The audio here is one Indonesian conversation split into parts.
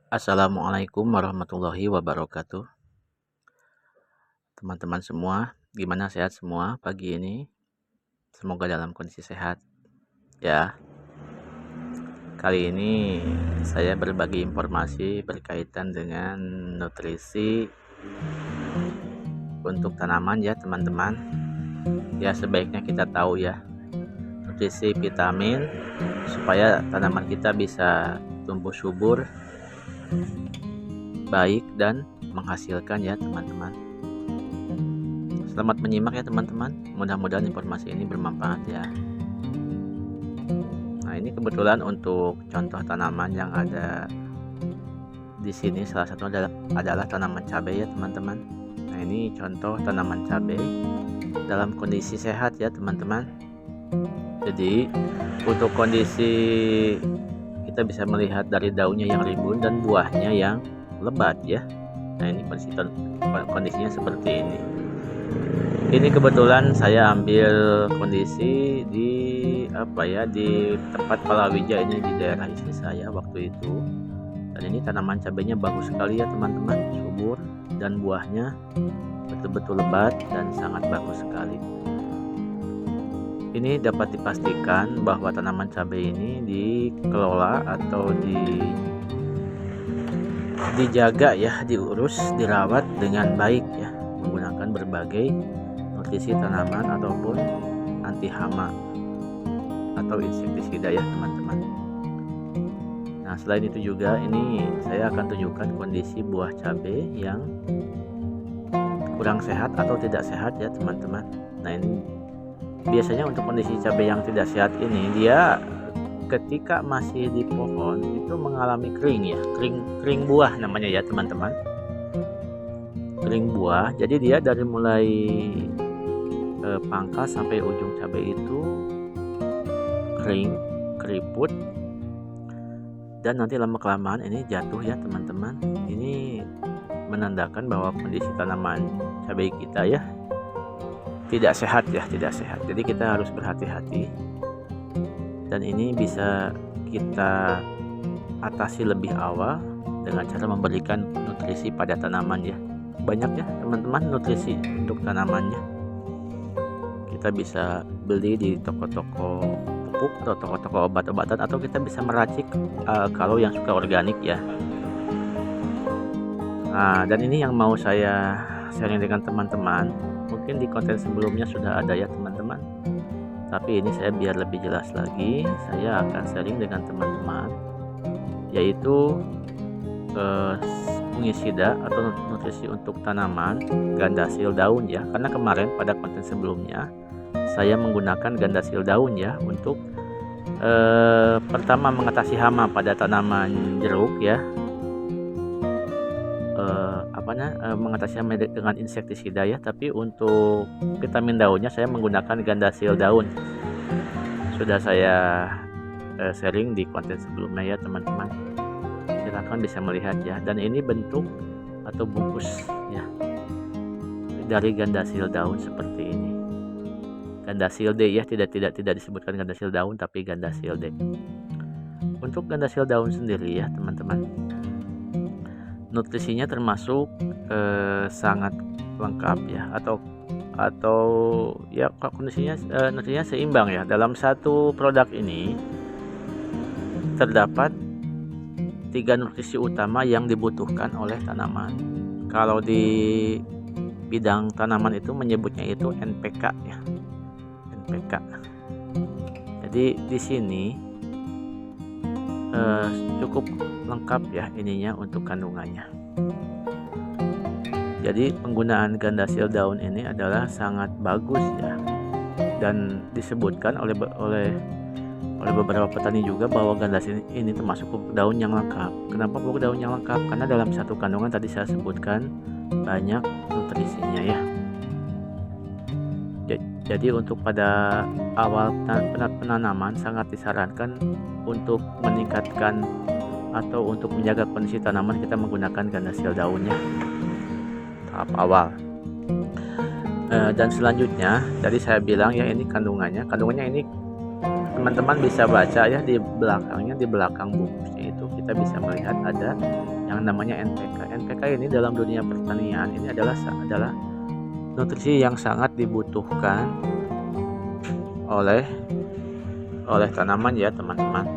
Assalamualaikum warahmatullahi wabarakatuh. Teman-teman semua, gimana sehat semua pagi ini? Semoga dalam kondisi sehat ya. Kali ini saya berbagi informasi berkaitan dengan nutrisi untuk tanaman ya teman-teman. Ya sebaiknya kita tahu ya nutrisi vitamin supaya tanaman kita bisa tumbuh subur, baik dan menghasilkan ya teman-teman. Selamat menyimak ya teman-teman. Mudah-mudahan informasi ini bermanfaat ya. Nah, ini kebetulan untuk contoh tanaman yang ada di sini salah satu adalah tanaman cabai ya teman-teman. Nah, ini contoh tanaman cabai dalam kondisi sehat ya teman-teman. Jadi, untuk kondisi kita bisa melihat dari daunnya yang rimbun dan buahnya yang lebat ya. Nah, ini kondisinya seperti ini. Ini kebetulan saya ambil kondisi di tempat palawija ini di daerah istri saya waktu itu. Dan ini tanaman cabainya bagus sekali ya teman-teman, subur dan buahnya betul-betul lebat dan sangat bagus sekali. Ini dapat dipastikan bahwa tanaman cabai ini dikelola atau dijaga ya, diurus, dirawat dengan baik ya, menggunakan berbagai nutrisi tanaman ataupun anti hama atau insektisida ya teman-teman. Nah, selain itu juga ini saya akan tunjukkan kondisi buah cabai yang kurang sehat atau tidak sehat ya teman-teman. Nah, ini biasanya untuk kondisi cabai yang tidak sehat ini dia ketika masih di pohon itu mengalami kering ya, kering buah namanya ya teman-teman. Kering buah, jadi dia dari mulai pangkal sampai ujung cabai itu kering, keriput, dan nanti lama-kelamaan ini jatuh ya teman-teman. Ini menandakan bahwa kondisi tanaman cabai kita ya tidak sehat ya, tidak sehat. Jadi kita harus berhati-hati, dan ini bisa kita atasi lebih awal dengan cara memberikan nutrisi pada tanaman ya. Banyak ya teman-teman nutrisi untuk tanamannya. Kita bisa beli di toko-toko pupuk atau toko-toko obat-obatan, atau kita bisa meracik kalau yang suka organik ya. Nah, dan ini yang mau saya sharing dengan teman-teman. Mungkin di konten sebelumnya sudah ada ya teman-teman, tapi ini saya biar lebih jelas lagi, saya akan sharing dengan teman-teman, yaitu fungisida atau nutrisi untuk tanaman gandasil daun ya. Karena kemarin pada konten sebelumnya saya menggunakan gandasil daun ya untuk pertama mengatasi hama pada tanaman jeruk ya, mengatasi hama dengan insektisida ya. Tapi untuk vitamin daunnya saya menggunakan gandasil daun. Sudah saya sharing di konten sebelumnya ya teman-teman. Silahkan bisa melihat ya. Dan ini bentuk atau bungkus ya dari gandasil daun seperti ini. Gandasil D ya, tidak disebutkan gandasil daun tapi gandasil D. Untuk gandasil daun sendiri ya teman-teman, nutrisinya termasuk sangat lengkap ya, atau ya kondisinya nutrisinya seimbang ya. Dalam satu produk ini terdapat 3 nutrisi utama yang dibutuhkan oleh tanaman. Kalau di bidang tanaman itu menyebutnya itu NPK ya, NPK. Jadi di sini cukup lengkap ya ininya untuk kandungannya. Jadi penggunaan gandasil daun ini adalah sangat bagus ya, dan disebutkan oleh beberapa petani juga bahwa gandasil ini termasuk pupuk daun yang lengkap. Kenapa pupuk daun yang lengkap? Karena dalam satu kandungan tadi saya sebutkan banyak nutrisinya ya. Jadi untuk pada awal penanaman sangat disarankan untuk meningkatkan atau untuk menjaga kondisi tanaman kita menggunakan gandasil daunnya tahap awal. Dan selanjutnya tadi saya bilang ya, ini kandungannya ini teman-teman bisa baca ya di belakangnya, di belakang bungkusnya itu kita bisa melihat ada yang namanya NPK. NPK ini dalam dunia pertanian ini adalah nutrisi yang sangat dibutuhkan oleh tanaman ya teman-teman.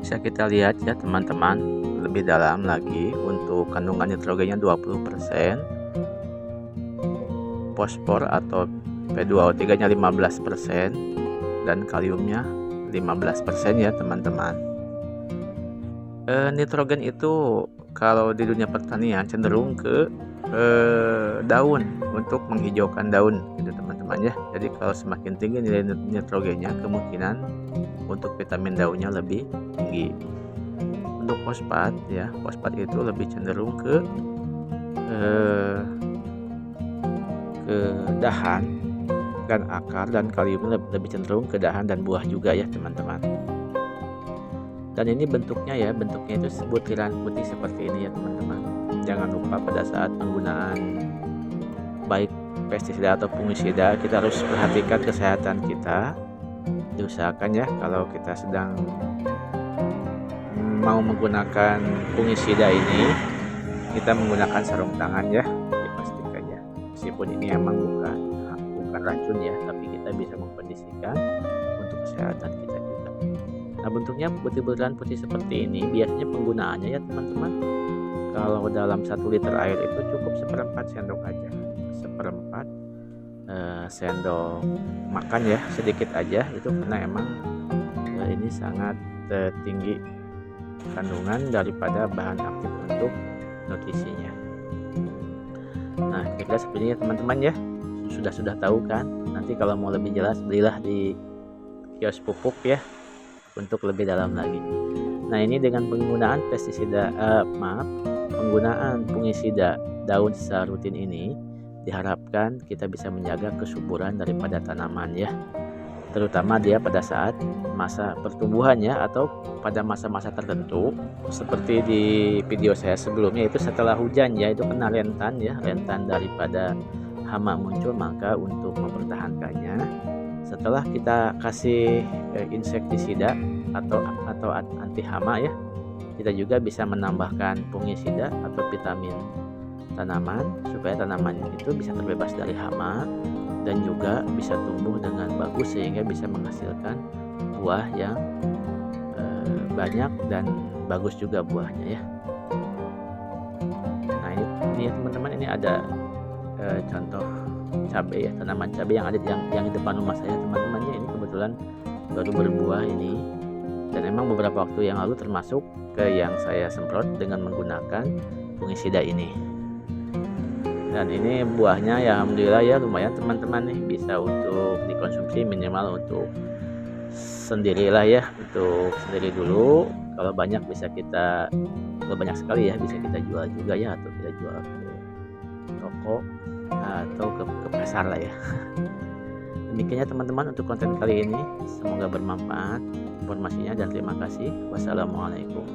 Bisa kita lihat ya teman-teman lebih dalam lagi. Untuk kandungan nitrogennya 20%, fosfor atau P2O3 nya 15%, dan kaliumnya 15% ya teman-teman. Nitrogen itu kalau di dunia pertanian cenderung ke daun, untuk menghijaukan daun gitu teman-teman ya. Jadi kalau semakin tinggi nilai nitrogennya, kemungkinan untuk vitamin daunnya lebih tinggi. Untuk fosfat ya, fosfat itu lebih cenderung ke dahan dan akar, dan kalium lebih cenderung ke dahan dan buah juga ya teman-teman. Dan ini bentuknya itu butiran putih seperti ini ya teman-teman. Jangan lupa pada saat penggunaan baik pestisida atau fungisida, kita harus perhatikan kesehatan kita. Diusahakan ya kalau kita sedang mau menggunakan fungisida ini, kita menggunakan sarung tangan ya, dipastikan ya. Meskipun ini emang bukan racun ya, tapi kita bisa mengkondisikan untuk kesehatan kita juga. Nah, bentuknya butiran putih seperti ini. Biasanya penggunaannya ya teman-teman, kalau dalam 1 liter air itu cukup 1/4 sendok aja, 1/4 sendok makan ya, sedikit aja itu, karena emang ini sangat tinggi kandungan daripada bahan aktif untuk nutrisinya. Nah, kira-kira seperti ini ya teman-teman ya. Sudah tahu kan? Nanti kalau mau lebih jelas, belilah di kios pupuk ya untuk lebih dalam lagi. Nah, ini dengan penggunaan penggunaan fungisida daun secara rutin ini, diharapkan kita bisa menjaga kesuburan daripada tanaman ya, terutama dia pada saat masa pertumbuhan ya, atau pada masa-masa tertentu seperti di video saya sebelumnya, itu setelah hujan ya, itu kena rentan daripada hama muncul. Maka untuk mempertahankannya, setelah kita kasih insektisida atau anti hama ya, kita juga bisa menambahkan fungisida atau vitamin tanaman supaya tanaman itu bisa terbebas dari hama dan juga bisa tumbuh dengan bagus, sehingga bisa menghasilkan buah yang banyak dan bagus juga buahnya ya. Nah, ini ya teman-teman, ini ada contoh cabai ya, tanaman cabai yang ada yang di depan rumah saya teman-teman ya. Ini kebetulan baru berbuah ini, dan emang beberapa waktu yang lalu termasuk ke yang saya semprot dengan menggunakan fungisida ini. Dan ini buahnya ya alhamdulillah ya lumayan teman-teman nih, bisa untuk dikonsumsi minimal untuk sendirilah ya, untuk sendiri dulu. Kalau banyak sekali ya bisa kita jual juga ya, atau kita jual ke toko atau ke pasar lah ya. Demikiannya teman-teman untuk konten kali ini, semoga bermanfaat informasinya, dan terima kasih. Wassalamualaikum.